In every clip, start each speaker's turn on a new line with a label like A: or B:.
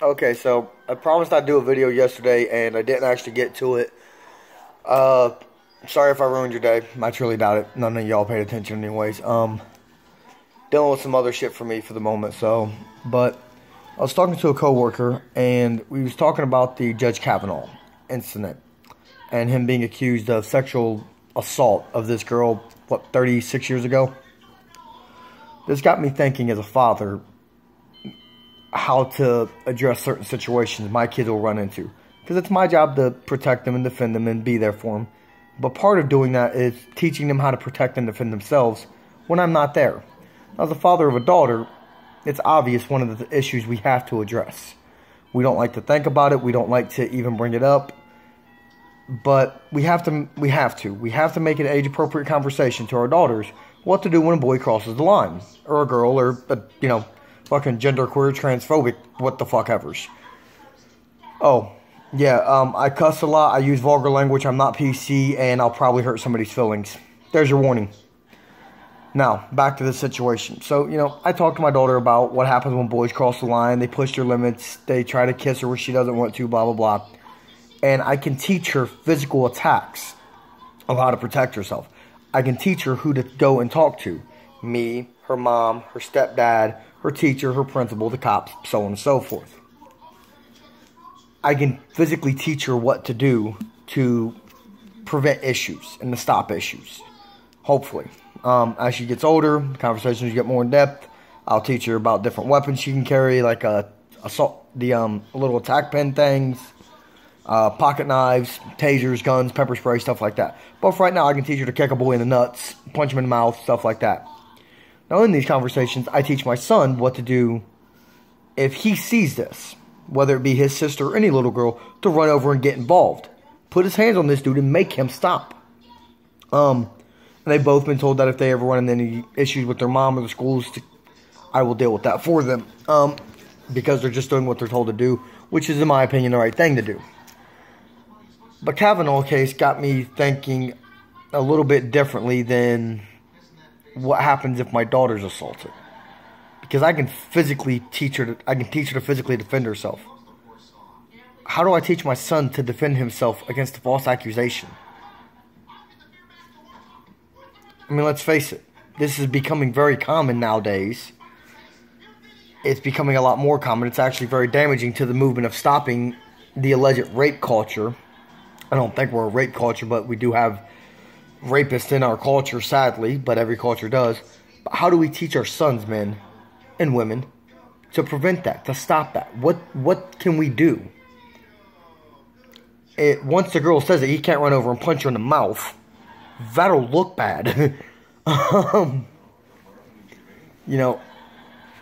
A: Okay, so I promised I'd do a video yesterday, and I didn't actually get to it. Sorry if I ruined your day. I truly doubt it. None of y'all paid attention anyways. Dealing with some other shit for me for the moment, but I was talking to a coworker, and we was talking about the Judge Kavanaugh incident, and him being accused of sexual assault of this girl, 36 years ago? This got me thinking as a father, how to address certain situations my kids will run into. Because it's my job to protect them and defend them and be there for them. But part of doing that is teaching them how to protect and defend themselves when I'm not there. As a father of a daughter, it's obvious one of the issues we have to address. We don't like to think about it. We don't like to even bring it up. But we have to make an age-appropriate conversation to our daughters what to do when a boy crosses the line. Or a girl, or, fucking genderqueer, transphobic, what the fuck evers. Oh, yeah, I cuss a lot, I use vulgar language, I'm not PC, and I'll probably hurt somebody's feelings. There's your warning. Now, back to the situation. So, I talked to my daughter about what happens when boys cross the line, they push their limits, they try to kiss her where she doesn't want to, blah, blah, blah. And I can teach her physical attacks of how to protect herself. I can teach her who to go and talk to. Me, her mom, her stepdad, her teacher, her principal, the cops, so on and so forth. I can physically teach her what to do to prevent issues and to stop issues. Hopefully. As she gets older, conversations get more in depth. I'll teach her about different weapons she can carry, like little attack pen things, pocket knives, tasers, guns, pepper spray, stuff like that. But for right now, I can teach her to kick a boy in the nuts, punch him in the mouth, stuff like that. Now, in these conversations, I teach my son what to do if he sees this, whether it be his sister or any little girl, to run over and get involved. Put his hands on this dude and make him stop. And they've both been told that if they ever run into any issues with their mom or the schools, I will deal with that for them. Because they're just doing what they're told to do, which is, in my opinion, the right thing to do. But Kavanaugh case got me thinking a little bit differently than what happens if my daughter's assaulted. Because I can teach her to physically defend herself. How do I teach my son to defend himself against a false accusation? I mean, let's face it. This is becoming very common nowadays. It's becoming a lot more common. It's actually very damaging to the movement of stopping the alleged rape culture. I don't think we're a rape culture, but we do have rapists in our culture, sadly, but every culture does. But how do we teach our sons, men and women, to prevent that, to stop that? What can we do? Once the girl says that he can't run over and punch her in the mouth, that'll look bad.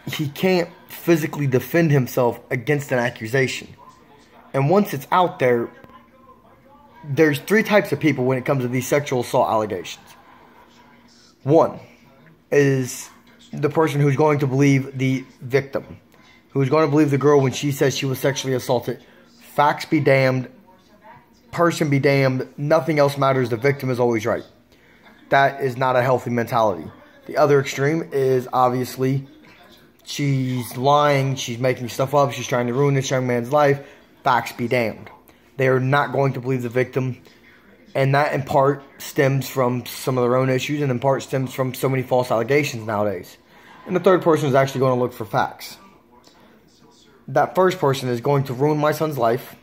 A: He can't physically defend himself against an accusation. And once it's out there, there's three types of people when it comes to these sexual assault allegations. One is the person who's going to believe the victim, who's going to believe the girl when she says she was sexually assaulted. Facts be damned, person be damned, nothing else matters, the victim is always right. That is not a healthy mentality. The other extreme is obviously she's lying, she's making stuff up, she's trying to ruin this young man's life. Facts be damned. They are not going to believe the victim. And that in part stems from some of their own issues, and in part stems from so many false allegations nowadays. And the third person is actually going to look for facts. That first person is going to ruin my son's life.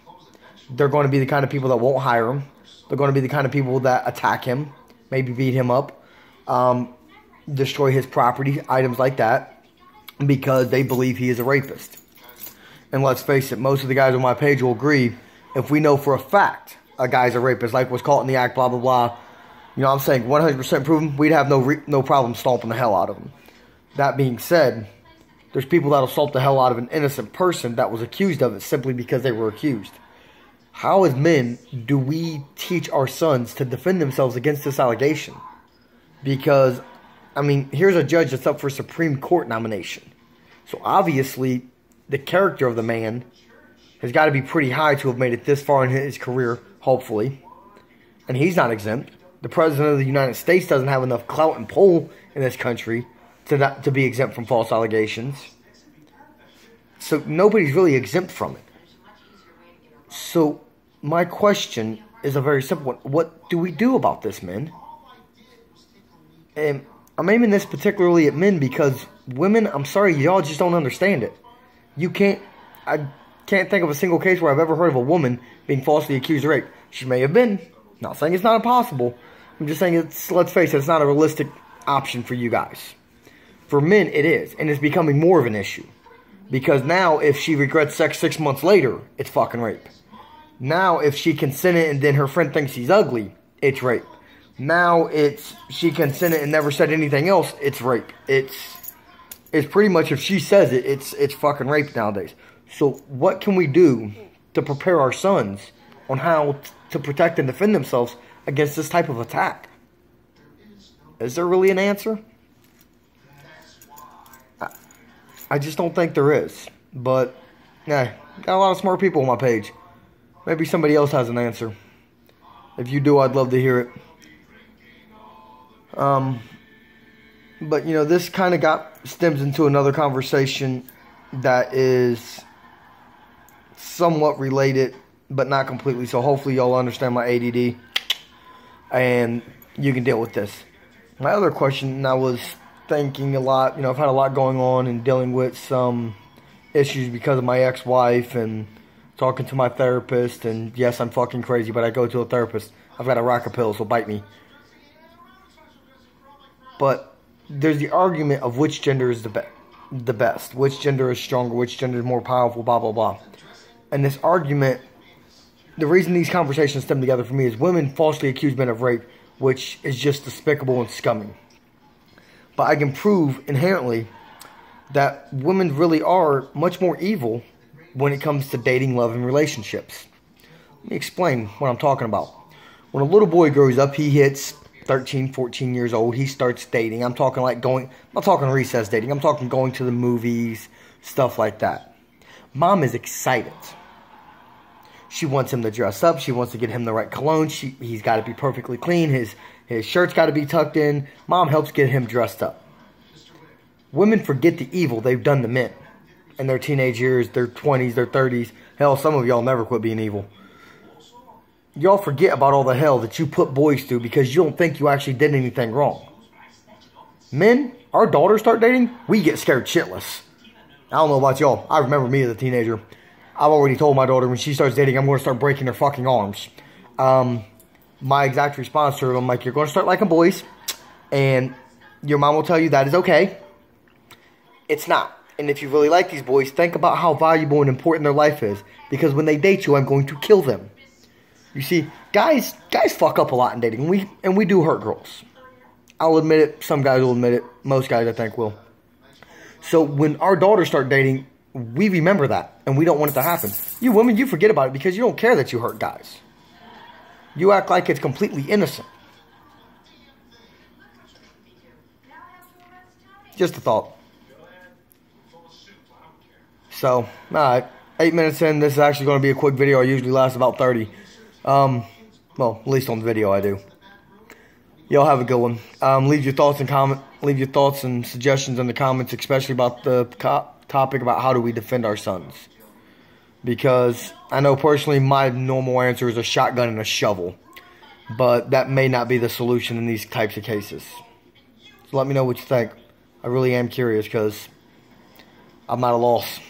A: They're going to be the kind of people that won't hire him. They're going to be the kind of people that attack him, maybe beat him up, destroy his property, items like that, because they believe he is a rapist. And let's face it, most of the guys on my page will agree. If we know for a fact a guy's a rapist, like was caught in the act, blah, blah, blah, I'm saying 100% proven, we'd have no problem stomping the hell out of him. That being said, there's people that assault the hell out of an innocent person that was accused of it simply because they were accused. How, as men, do we teach our sons to defend themselves against this allegation? Because, here's a judge that's up for Supreme Court nomination. So, obviously, the character of the man has got to be pretty high to have made it this far in his career, hopefully. And he's not exempt. The President of the United States doesn't have enough clout and pull in this country to be exempt from false allegations. So nobody's really exempt from it. So my question is a very simple one. What do we do about this, men? And I'm aiming this particularly at men because women, I'm sorry, y'all just don't understand it. I can't think of a single case where I've ever heard of a woman being falsely accused of rape. She may have been. Not saying it's not impossible. I'm just saying let's face it, it's not a realistic option for you guys. For men, it is. And it's becoming more of an issue. Because now, if she regrets sex 6 months later, it's fucking rape. Now, if she consented and then her friend thinks he's ugly, it's rape. Now, she consented and never said anything else, it's rape. It's pretty much, if she says it, it's fucking rape nowadays. So, what can we do to prepare our sons on how to protect and defend themselves against this type of attack? Is there really an answer? I just don't think there is. But, yeah, got a lot of smart people on my page. Maybe somebody else has an answer. If you do, I'd love to hear it. But, you know, this kind of stems into another conversation that is somewhat related, but not completely. So hopefully y'all understand my ADD and you can deal with this. My other question, I was thinking a lot, you know, I've had a lot going on and dealing with some issues because of my ex-wife and talking to my therapist. And yes, I'm fucking crazy, but I go to a therapist. I've got a rack of pills, so bite me. But there's the argument of which gender is the best, which gender is stronger, which gender is more powerful, blah, blah, blah. And this argument, the reason these conversations stem together for me is women falsely accuse men of rape, which is just despicable and scummy. But I can prove inherently that women really are much more evil when it comes to dating, love, and relationships. Let me explain what I'm talking about. When a little boy grows up, he hits 13, 14 years old, he starts dating. I'm talking I'm not talking recess dating. I'm talking going to the movies, stuff like that. Mom is excited. She wants him to dress up. She wants to get him the right cologne. He's got to be perfectly clean. His shirt's got to be tucked in. Mom helps get him dressed up. Women forget the evil they've done to men in their teenage years, their 20s, their 30s. Hell, some of y'all never quit being evil. Y'all forget about all the hell that you put boys through because you don't think you actually did anything wrong. Men, our daughters start dating, we get scared shitless. I don't know about y'all. I remember me as a teenager. I've already told my daughter when she starts dating, I'm going to start breaking her fucking arms. My exact response to her, I'm like, you're going to start liking boys, and your mom will tell you that is okay. It's not. And if you really like these boys, think about how valuable and important their life is. Because when they date you, I'm going to kill them. You see, guys fuck up a lot in dating, and we do hurt girls. I'll admit it. Some guys will admit it. Most guys, I think, will. So when our daughters start dating, we remember that, and we don't want it to happen. You women, you forget about it because you don't care that you hurt guys. You act like it's completely innocent. Just a thought. So, alright. 8 minutes in. This is actually going to be a quick video. I usually last about 30. Well, at least on the video I do. Y'all have a good one. Leave your thoughts and suggestions in the comments, especially about the topic about how do we defend our sons. Because I know personally my normal answer is a shotgun and a shovel. But that may not be the solution in these types of cases. So let me know what you think. I really am curious because I'm at a loss.